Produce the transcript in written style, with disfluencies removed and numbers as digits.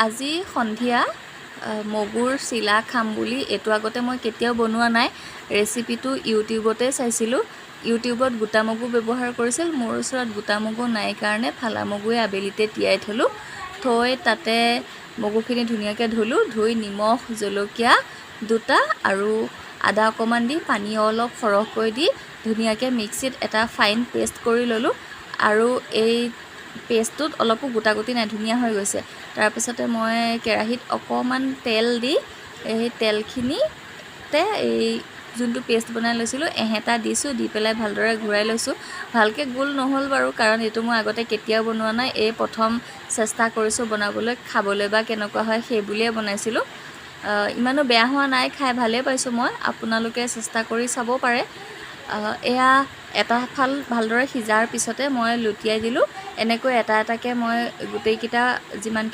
আজি সন্ধিয়া মগুৰ চিলা খাম বুলি এইটো আগতে মই কেতিয়াও বনোৱা নাই ৰেচিপিটো ইউটিউবতে চাইছিলোঁ ইউটিউবত গোটা মগু ব্যৱহাৰ কৰিছিল মোৰ ওচৰত গোটা মগু নাই কাৰণে ফালা মগুৱে আবেলিতে তিয়াই থলোঁ থৈ তাতে মগুখিনি ধুনীয়াকৈ ধুলোঁ ধুই নিমখ জলকীয়া দুটা আৰু আদা অকণমান দি পানী অলপ সৰহকৈ দি ধুনীয়াকৈ মিক্সিত এটা ফাইন পেষ্ট কৰি ল'লোঁ আৰু এই পেষ্টটোত অলপো গোটা গুটি নাই ধুনীয়া হৈ গৈছে তাৰপিছতে মই কেৰাহীত অকণমান তেল দি এই তেলখিনিতে এই যোনটো পেষ্ট বনাই লৈছিলোঁ এহেটা দিছোঁ দি পেলাই ভালদৰে ঘূৰাই লৈছোঁ ভালকৈ গোল নহ'ল বাৰু কাৰণ এইটো মই আগতে কেতিয়াও বনোৱা নাই এই প্ৰথম চেষ্টা কৰিছোঁ বনাবলৈ খাবলৈ বা কেনেকুৱা হয় সেই বুলিয়ে বনাইছিলোঁ ইমানো বেয়া হোৱা নাই খাই ভালেই পাইছোঁ মই আপোনালোকে চেষ্টা কৰি চাব পাৰে এয়া এটা ফাল ভালদৰে সিজাৰ পিছতে মই লুটিয়াই দিলোঁ এনেকৈ এটা এটাকৈ মই গোটেইকেইটা যিমান